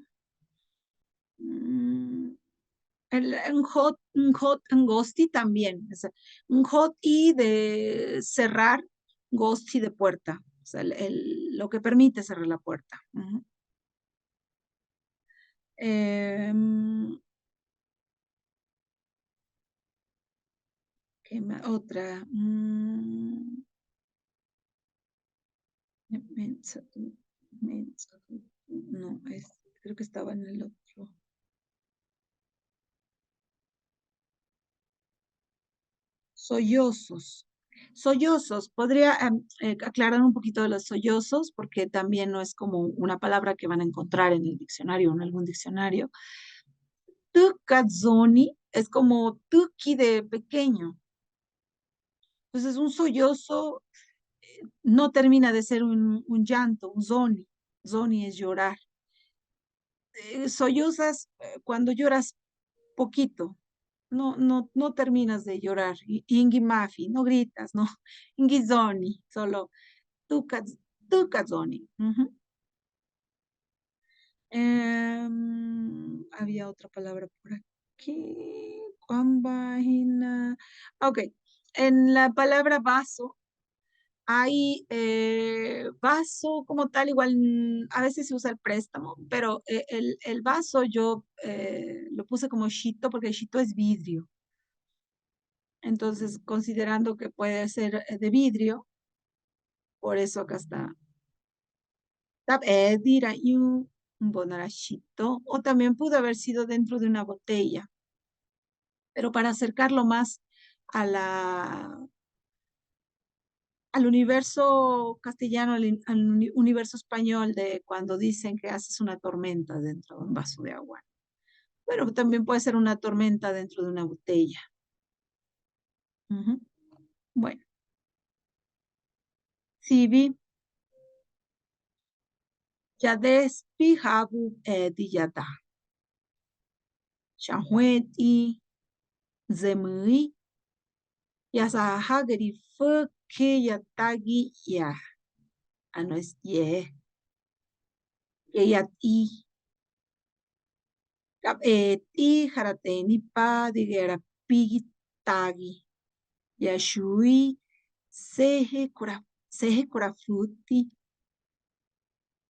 mm, un hot en Ghosti también. O sea, un hot y de cerrar, Ghosti de puerta. O sea, lo que permite cerrar la puerta. Em, ¿Qué más? Otra. Mensa- mensa- No, creo que estaba en el otro. Sollozos. Sollozos. Podría aclarar un poquito de los sollozos, porque también no es como una palabra que van a encontrar en el diccionario o en algún diccionario. Tucazoni es como tuki de pequeño. Entonces, un sollozo no termina de ser un llanto, un zoni. Zoni es llorar. Sollozas cuando lloras poquito. No terminas de llorar. Ingi mafi, no gritas, no. Ingi zoni, solo tucazoni. Ujú. Había otra palabra por aquí. Cuambajina. Ok. En la palabra vaso hay vaso como tal, igual a veces se usa el préstamo, pero el vaso yo lo puse como shito porque el shito es vidrio. Entonces, considerando que puede ser de vidrio, por eso acá está. Tab dira un bonarashito, o también pudo haber sido dentro de una botella, pero para acercarlo más a al universo castellano, universo español de cuando dicen que haces una tormenta dentro de un vaso de agua. Bueno, también puede ser una tormenta dentro de una botella. Ujú. Bueno, Sibi, Yadespi Habu Diyada, Shahueti, Zemui, Yasahagari Fuke Yatagi Ya, no es Ye, Yati, Ti Harateni Pa, Digera Pigi Tagi. Yashui sehe kurafuti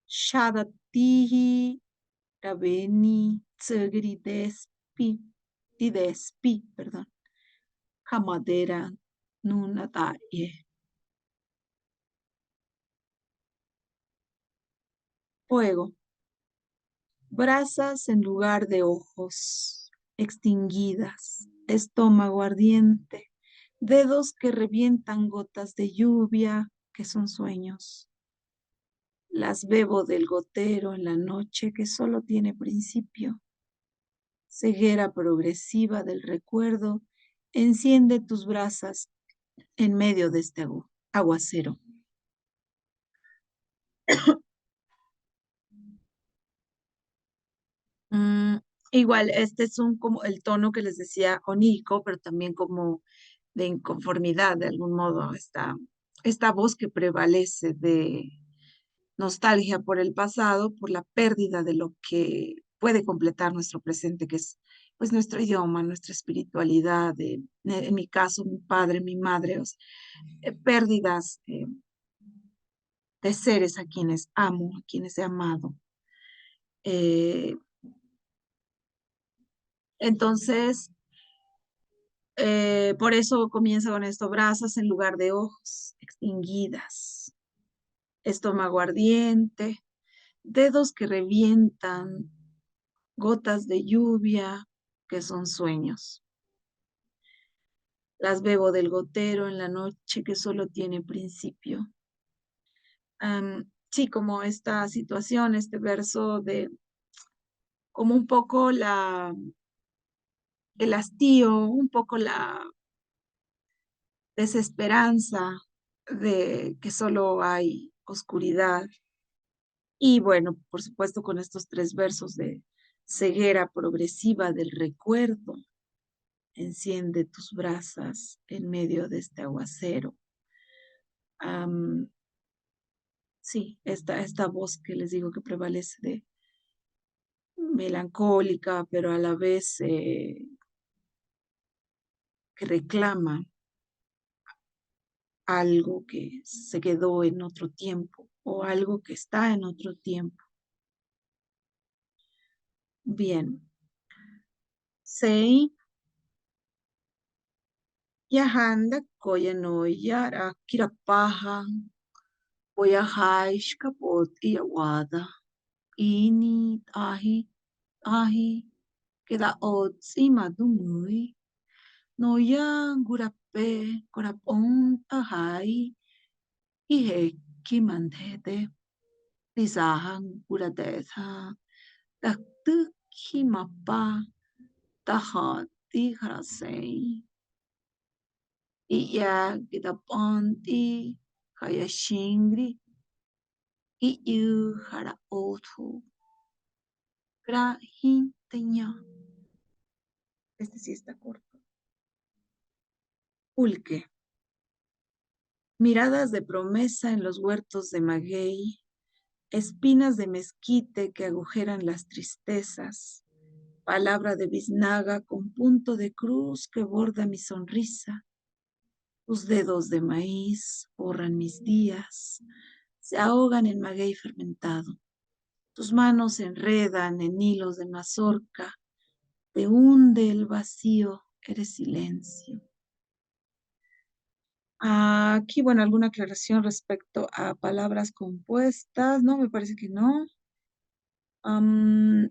shadatihi rabeni tsegri despi, perdón, hamadera nunataye. Fuego, brasas en lugar de ojos, extinguidas, estómago ardiente, dedos que revientan gotas de lluvia, que son sueños. Las bebo del gotero en la noche que solo tiene principio. Ceguera progresiva del recuerdo, enciende tus brasas en medio de este aguacero. Mm, igual, este es como el tono que les decía onírico, pero también como de inconformidad, de algún modo, esta voz que prevalece de nostalgia por el pasado, por la pérdida de lo que puede completar nuestro presente, que es pues nuestro idioma, nuestra espiritualidad, en mi caso, mi padre, mi madre, o sea, pérdidas de seres a quienes amo, a quienes he amado. Eh, entonces, por eso comienza con esto, brasas en lugar de ojos, extinguidas, estómago ardiente, dedos que revientan, gotas de lluvia, que son sueños. Las bebo del gotero en la noche que solo tiene principio. Sí, como esta situación, este verso de como un poco el hastío, un poco la desesperanza de que solo hay oscuridad. Y bueno, por supuesto, con estos tres versos de ceguera progresiva del recuerdo, enciende tus brasas en medio de este aguacero. Am, sí, esta voz que les digo que prevalece de melancólica, pero a la vez que reclama algo que se quedó en otro tiempo o algo que está en otro tiempo. Bien. Sei yahanda koyanoyara kirapaha voyahais kapot iawada ini ahi keda otsi madumui noya gurape korapon ahai ihe kimandete tisahan guradetha taktu kimapa tahati harasei iya kita ponti kaya shingri iyu hara otu grahintenya. Este sí está corto. Pulque. Miradas de promesa en los huertos de maguey, espinas de mezquite que agujeran las tristezas, palabra de biznaga con punto de cruz que borda mi sonrisa. Tus dedos de maíz borran mis días, se ahogan en maguey fermentado. Tus manos se enredan en hilos de mazorca, te hunde el vacío, eres silencio. Aquí, bueno, alguna aclaración respecto a palabras compuestas, ¿no? Me parece que no. Am,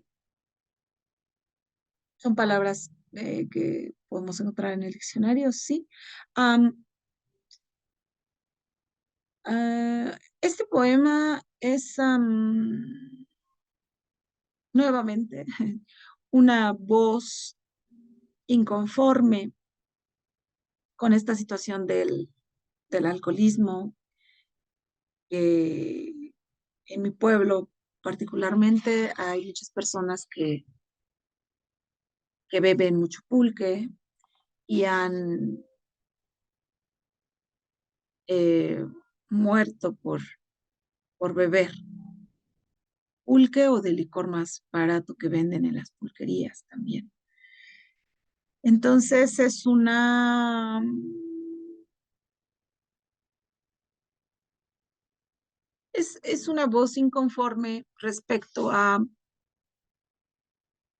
son palabras que podemos encontrar en el diccionario, sí. Am, este poema es nuevamente una voz inconforme con esta situación del alcoholismo, que en mi pueblo particularmente hay muchas personas que beben mucho pulque y han eh, muerto por beber pulque o de licor más barato que venden en las pulquerías también. Entonces es una voz inconforme respecto a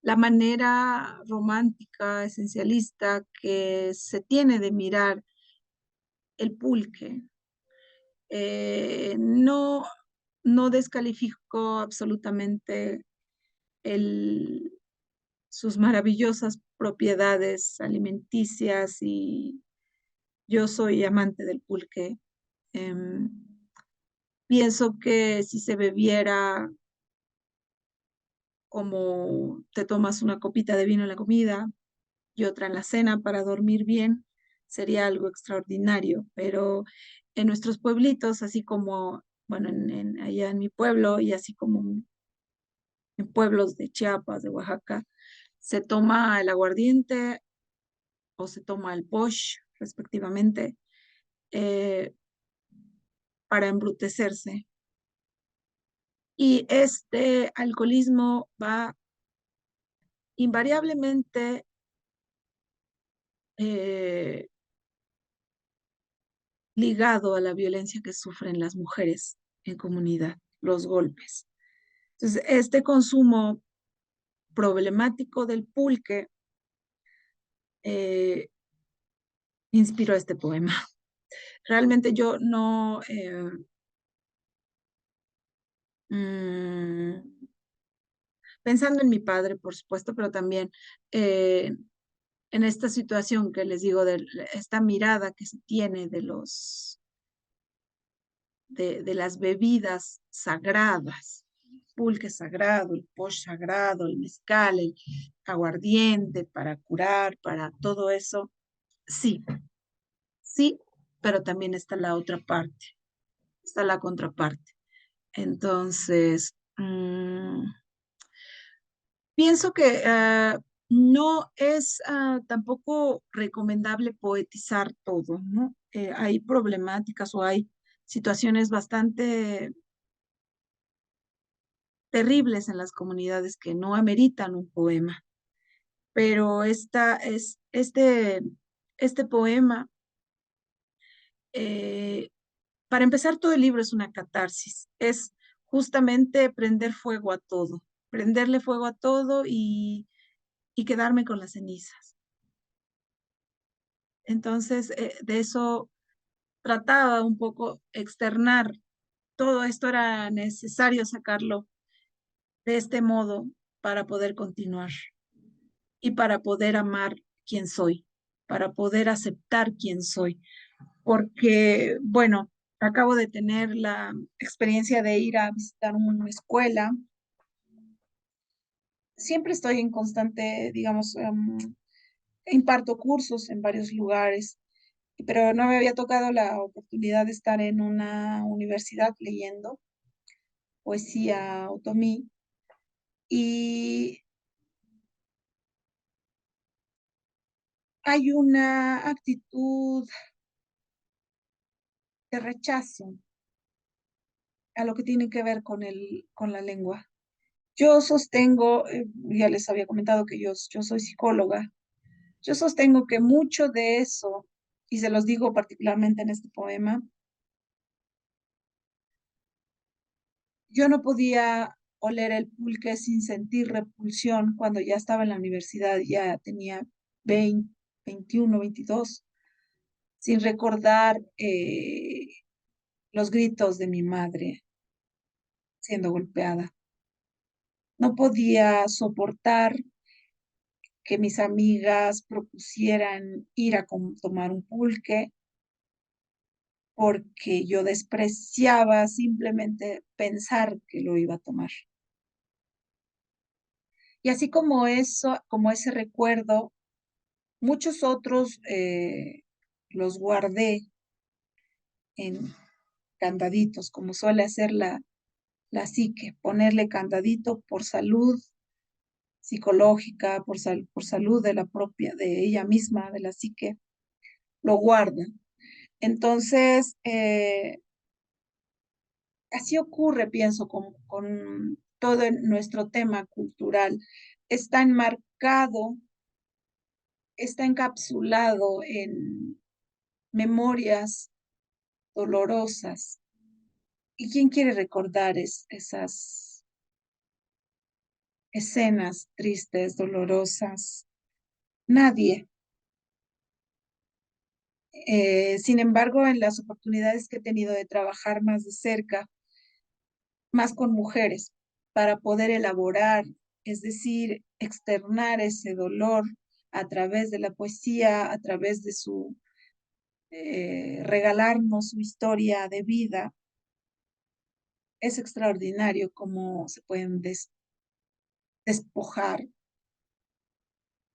la manera romántica, esencialista que se tiene de mirar el pulque. No, no descalifico absolutamente el, sus maravillosas propiedades alimenticias y yo soy amante del pulque. Em, Pienso que si se bebiera como te tomas una copita de vino en la comida y otra en la cena para dormir bien, sería algo extraordinario, pero en nuestros pueblitos, así como, bueno, allá en mi pueblo y así como en pueblos de Chiapas, de Oaxaca, se toma el aguardiente o se toma el posh, respectivamente, eh, para embrutecerse. Y este alcoholismo va invariablemente eh, ligado a la violencia que sufren las mujeres en comunidad, los golpes. Entonces, este consumo problemático del pulque eh, inspiró este poema. Realmente yo no, mmm, pensando en mi padre, por supuesto, pero también eh, en esta situación que les digo, de esta mirada que se tiene de las bebidas sagradas, pulque sagrado, el posh sagrado, el mezcal, el aguardiente para curar, para todo eso. Sí, sí, pero también está la otra parte, está la contraparte. Entonces, pienso que no es tampoco recomendable poetizar todo, ¿no? Hay problemáticas o hay situaciones bastante terribles en las comunidades que no ameritan un poema, pero este poema, eh, para empezar, todo el libro es una catarsis, es justamente prender fuego a todo. prenderle fuego a todo y quedarme con las cenizas. Entonces, de eso trataba un poco externar. Todo esto era necesario sacarlo de este modo para poder continuar y para poder amar quien soy, para poder aceptar quién soy. Porque, bueno, acabo de tener la experiencia de ir a visitar una escuela. Siempre estoy en constante, digamos, imparto cursos en varios lugares, pero no me había tocado la oportunidad de estar en una universidad leyendo poesía otomí y hay una actitud de rechazo a lo que tiene que ver con con la lengua. Yo sostengo, ya les había comentado que yo soy psicóloga, yo sostengo que mucho de eso, y se los digo particularmente en este poema, yo no podía oler el pulque sin sentir repulsión cuando ya estaba en la universidad, ya tenía 20, 21, 22, sin recordar los gritos de mi madre siendo golpeada. No podía soportar que mis amigas propusieran ir a tomar un pulque porque yo despreciaba simplemente pensar que lo iba a tomar. Y así como eso, como ese recuerdo, muchos otros los guardé en candaditos, como suele hacer la psique, ponerle candadito por salud psicológica, por salud de la propia, de ella misma, de la psique, lo guarda. Entonces, así ocurre, pienso, con todo nuestro tema cultural. Está enmarcado, está encapsulado en memorias dolorosas. ¿Y quién quiere recordar esas escenas tristes, dolorosas? Nadie. Sin embargo, en las oportunidades que he tenido de trabajar más de cerca, más con mujeres, para poder elaborar, es decir, externar ese dolor a través de la poesía, a través de su regalarnos su historia de vida, es extraordinario cómo se pueden despojar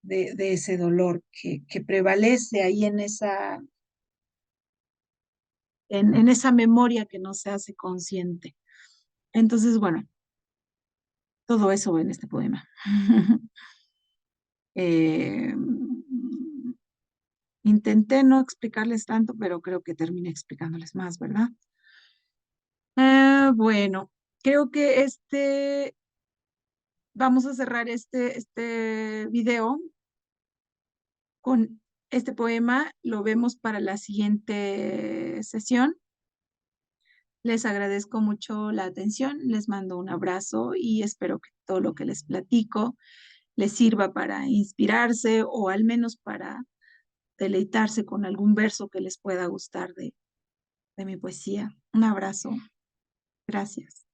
de ese dolor que prevalece ahí en esa memoria que no se hace consciente. Entonces, bueno, todo eso en este poema. Eh, Intenté no explicarles tanto, pero creo que terminé explicándoles más, ¿verdad? Bueno, creo que vamos a cerrar este video con este poema. Lo vemos para la siguiente sesión. Les agradezco mucho la atención, les mando un abrazo y espero que todo lo que les platico les sirva para inspirarse o al menos para deleitarse con algún verso que les pueda gustar de mi poesía. Un abrazo. Gracias.